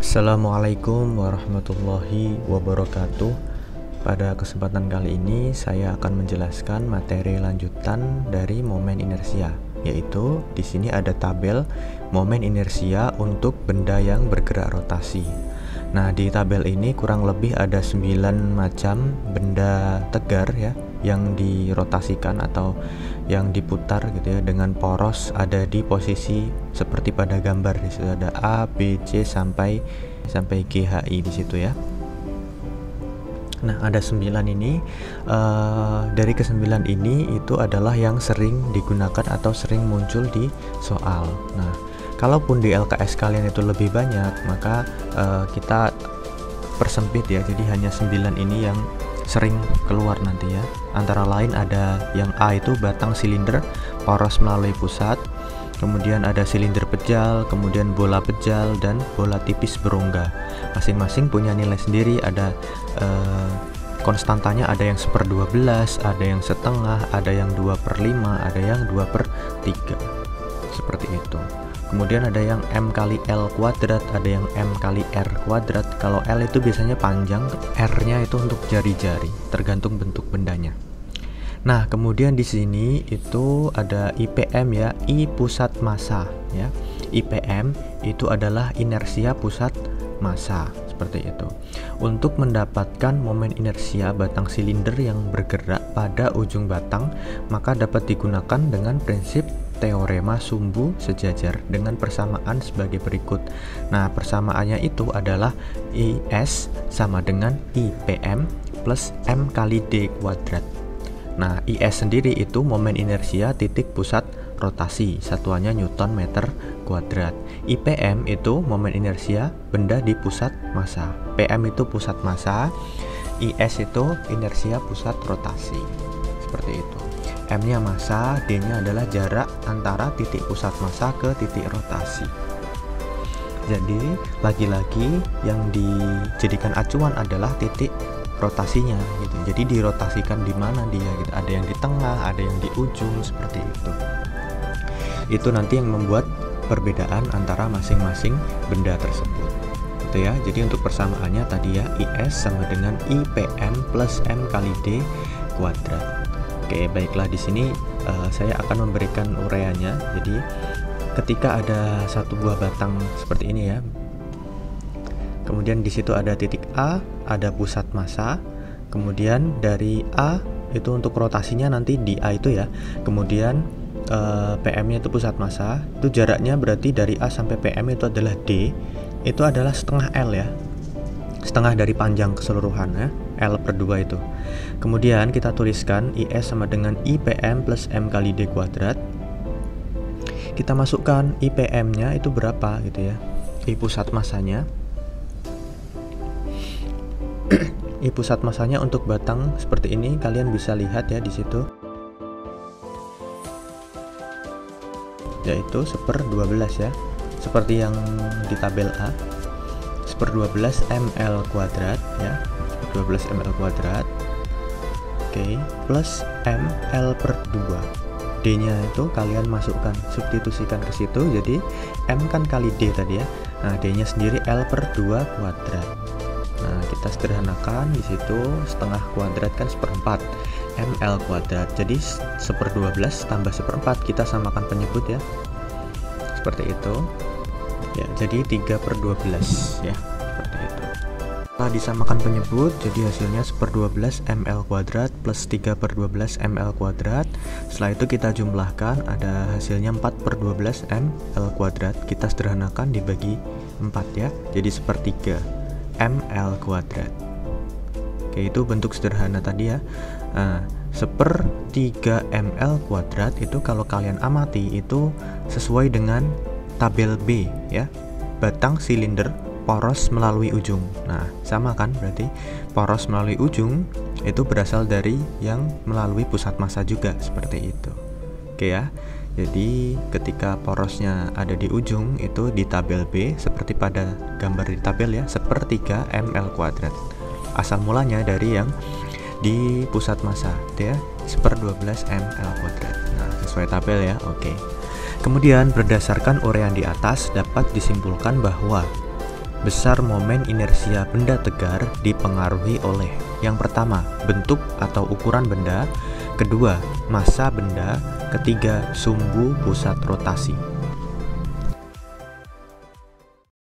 Assalamualaikum warahmatullahi wabarakatuh. Pada kesempatan kali ini saya akan menjelaskan materi lanjutan dari momen inersia, yaitu di sini ada tabel momen inersia untuk benda yang bergerak rotasi. Nah, di tabel ini kurang lebih ada 9 macam benda tegar ya yang dirotasikan atau yang diputar gitu ya, dengan poros ada di posisi seperti pada gambar. Di situ ada A, B, C sampai GHI di situ ya. Nah, ada 9 ini. Dari ke-9 ini itu adalah yang sering digunakan atau sering muncul di soal. Nah, kalaupun di LKS kalian itu lebih banyak, maka kita persempit ya. Jadi hanya 9 ini yang sering keluar nanti ya. Antara lain ada yang A itu batang silinder poros melalui pusat, kemudian ada silinder pejal, kemudian bola pejal, dan bola tipis berongga. Masing-masing punya nilai sendiri, ada konstantanya, ada yang 1/12, ada yang setengah, ada yang 2/5, ada yang 2/3, seperti itu. Kemudian ada yang M kali L kuadrat, ada yang M kali R kuadrat. Kalau L itu biasanya panjang, R-nya itu untuk jari-jari, tergantung bentuk bendanya. Nah, kemudian di sini itu ada IPM ya, I pusat massa ya. IPM itu adalah inersia pusat massa, seperti itu. Untuk mendapatkan momen inersia batang silinder yang bergerak pada ujung batang, maka dapat digunakan dengan prinsip teorema sumbu sejajar dengan persamaan sebagai berikut. Nah, persamaannya itu adalah IS sama dengan IPM plus M kali D kuadrat. Nah, IS sendiri itu momen inersia titik pusat rotasi, satuannya Newton meter kuadrat. IPM itu momen inersia benda di pusat massa. PM itu pusat massa, IS itu inersia pusat rotasi. Seperti itu. M-nya massa, D-nya adalah jarak antara titik pusat massa ke titik rotasi. Jadi, lagi-lagi yang dijadikan acuan adalah titik rotasinya gitu. Jadi dirotasikan di mana dia gitu. Ada yang di tengah, ada yang di ujung, seperti itu. Itu nanti yang membuat perbedaan antara masing-masing benda tersebut. Gitu ya. Jadi untuk persamaannya tadi ya, IS sama dengan IPM plus M kali D kuadrat. Oke, baiklah, di sini saya akan memberikan uraiannya. Jadi ketika ada satu buah batang seperti ini ya, kemudian di situ ada titik A, ada pusat massa. Kemudian dari A itu untuk rotasinya nanti di A itu ya. Kemudian PM-nya itu pusat massa. Itu jaraknya berarti dari A sampai PM itu adalah D. Itu adalah setengah L ya. Setengah dari panjang keseluruhan ya, L/2 itu. Kemudian kita tuliskan IS sama dengan IPM plus M kali D kuadrat. Kita masukkan IPM-nya itu berapa gitu ya. I pusat massanya. I pusat massanya untuk batang seperti ini kalian bisa lihat ya di situ. Yaitu 1/12 ya. Seperti yang di tabel A. 1/12 ml kuadrat ya. 12 ml kuadrat. Oke, plus ml/2. D-nya itu kalian masukkan, substitusikan ke situ. Jadi M kan kali D tadi ya. Nah, D-nya sendiri L/2 kuadrat. Nah, kita sederhanakan di situ, setengah kuadrat kan 1/4 ml kuadrat. Jadi 1/12 tambah 1/4, kita samakan penyebut ya. Seperti itu. Ya, jadi 3/12 ya. Seperti itu. Setelah disamakan penyebut, jadi hasilnya 1/12 ml kuadrat plus 3/12 ml kuadrat. Setelah itu kita jumlahkan, ada hasilnya 4/12 ml kuadrat. Kita sederhanakan dibagi 4 ya. Jadi 1/3 ml kuadrat. Oke, itu bentuk sederhana tadi ya. Nah, 1/3 ml kuadrat itu kalau kalian amati itu sesuai dengan tabel B ya. Batang silinder poros melalui ujung. Nah, sama kan berarti poros melalui ujung itu berasal dari yang melalui pusat massa juga, seperti itu. Oke ya. Jadi ketika porosnya ada di ujung itu di tabel B seperti pada gambar di tabel ya, 1/3 ml kuadrat. Asal mulanya dari yang di pusat massa itu ya, 1/12 ml kuadrat. Nah, sesuai tabel ya. Oke. Kemudian berdasarkan uraian di atas dapat disimpulkan bahwa Besar momen inersia benda tegar dipengaruhi oleh: yang pertama, bentuk atau ukuran benda, kedua, massa benda, ketiga, sumbu pusat rotasi.